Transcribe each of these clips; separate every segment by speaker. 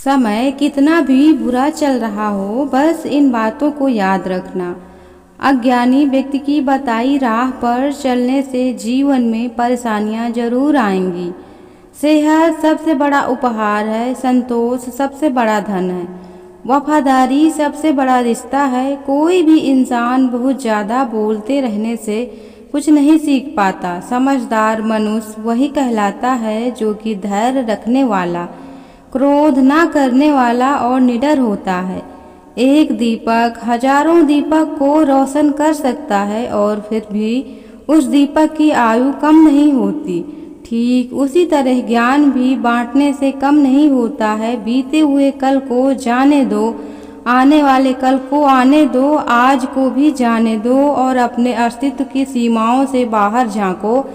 Speaker 1: समय कितना भी बुरा चल रहा हो, बस इन बातों को याद रखना। अज्ञानी व्यक्ति की बताई राह पर चलने से जीवन में परेशानियां जरूर आएंगी। सेहत सबसे बड़ा उपहार है, संतोष सबसे बड़ा धन है, वफादारी सबसे बड़ा रिश्ता है। कोई भी इंसान बहुत ज़्यादा बोलते रहने से कुछ नहीं सीख पाता। समझदार मनुष्य वही कहलाता है जो कि धैर्य रखने वाला, क्रोध ना करने वाला और निडर होता है। एक दीपक हजारों दीपक को रोशन कर सकता है और फिर भी उस दीपक की आयु कम नहीं होती। ठीक उसी तरह ज्ञान भी बांटने से कम नहीं होता है। बीते हुए कल को जाने दो, आने वाले कल को आने दो, आज को भी जाने दो और अपने अस्तित्व की सीमाओं से बाहर झांको।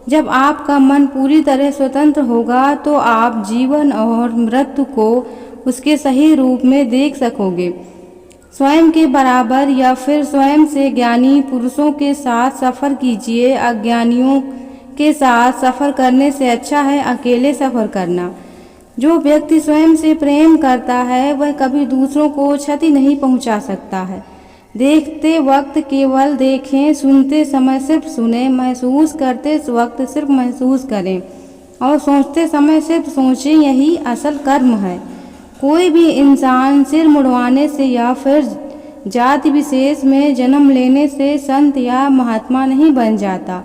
Speaker 1: जब आपका मन पूरी तरह स्वतंत्र होगा तो आप जीवन और मृत्यु को उसके सही रूप में देख सकोगे। स्वयं के बराबर या फिर स्वयं से ज्ञानी पुरुषों के साथ सफ़र कीजिए। अज्ञानियों के साथ सफ़र करने से अच्छा है अकेले सफ़र करना। जो व्यक्ति स्वयं से प्रेम करता है वह कभी दूसरों को क्षति नहीं पहुंचा सकता है। देखते वक्त केवल देखें, सुनते समय सिर्फ सुने, महसूस करते वक्त सिर्फ महसूस करें और सोचते समय सिर्फ सोचें। यही असल कर्म है। कोई भी इंसान सिर मुड़वाने से या फिर जाति विशेष में जन्म लेने से संत या महात्मा नहीं बन जाता।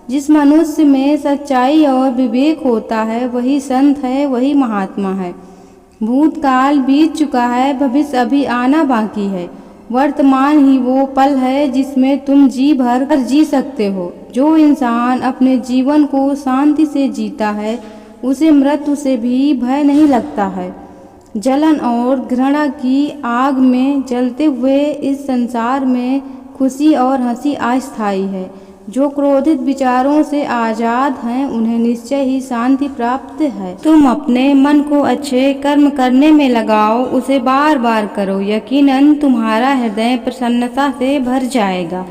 Speaker 1: जिस मनुष्य में सच्चाई और विवेक होता है वही संत है, वही महात्मा है। भूतकाल बीत चुका है, भविष्य अभी आना बाकी है। वर्तमान ही वो पल है जिसमें तुम जी भर कर जी सकते हो। जो इंसान अपने जीवन को शांति से जीता है उसे मृत्यु से भी भय नहीं लगता है। जलन और घृणा की आग में जलते हुए इस संसार में खुशी और हंसी अस्थायी है। जो क्रोधित विचारों से आजाद हैं उन्हें निश्चय ही शांति प्राप्त है। तुम अपने मन को अच्छे कर्म करने में लगाओ, उसे बार बार करो, यकीनन तुम्हारा हृदय प्रसन्नता से भर जाएगा।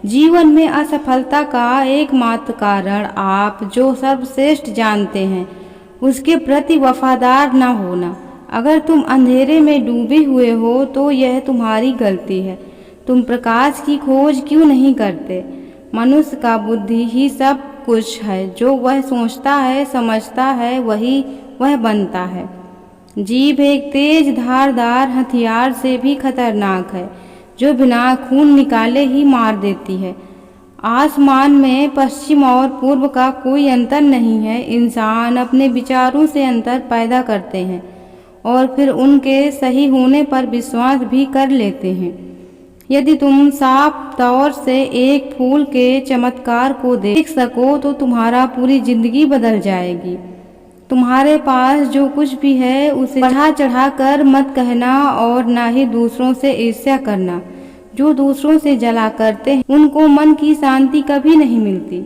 Speaker 1: जीवन में असफलता का एकमात्र कारण आप जो सर्वश्रेष्ठ जानते हैं उसके प्रति वफादार न होना। अगर तुम अंधेरे में डूबे हुए हो तो यह तुम्हारी गलती है। तुम प्रकाश की खोज क्यों नहीं करते? मनुष्य का बुद्धि ही सब कुछ है। जो वह सोचता है समझता है वही वह बनता है। जीभ एक तेज धारदार हथियार से भी खतरनाक है जो बिना खून निकाले ही मार देती है। आसमान में पश्चिम और पूर्व का कोई अंतर नहीं है। इंसान अपने विचारों से अंतर पैदा करते हैं और फिर उनके सही होने पर विश्वास भी कर लेते हैं। यदि तुम साफ तौर से एक फूल के चमत्कार को देख सको तो तुम्हारा पूरी जिंदगी बदल जाएगी। तुम्हारे पास जो कुछ भी है उसे बढ़ा चढ़ा कर मत कहना और ना ही दूसरों से ईर्ष्या करना। जो दूसरों से जला करते हैं उनको मन की शांति कभी नहीं मिलती।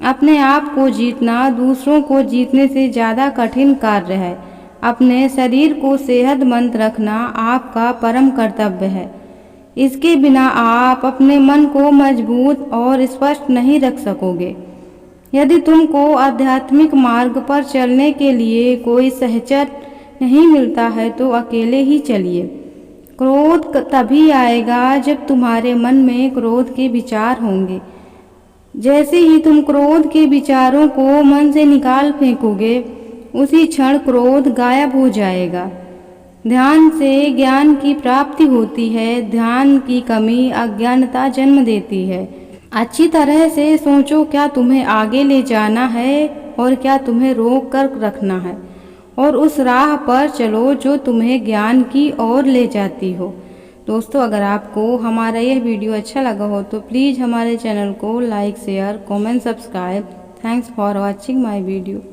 Speaker 1: अपने आप को जीतना दूसरों को जीतने से ज़्यादा कठिन कार्य है। अपने शरीर को सेहतमंद रखना आपका परम कर्तव्य है। इसके बिना आप अपने मन को मजबूत और स्पष्ट नहीं रख सकोगे। यदि तुमको आध्यात्मिक मार्ग पर चलने के लिए कोई सहचर नहीं मिलता है तो अकेले ही चलिए। क्रोध तभी आएगा जब तुम्हारे मन में क्रोध के विचार होंगे। जैसे ही तुम क्रोध के विचारों को मन से निकाल फेंकोगे उसी क्षण क्रोध गायब हो जाएगा। ध्यान से ज्ञान की प्राप्ति होती है। ध्यान की कमी अज्ञानता जन्म देती है। अच्छी तरह से सोचो, क्या तुम्हें आगे ले जाना है और क्या तुम्हें रोक कर रखना है, और उस राह पर चलो जो तुम्हें ज्ञान की ओर ले जाती हो। दोस्तों, अगर आपको हमारा यह वीडियो अच्छा लगा हो तो प्लीज़ हमारे चैनल को like, share, comment, subscribe. Thanks for watching my video.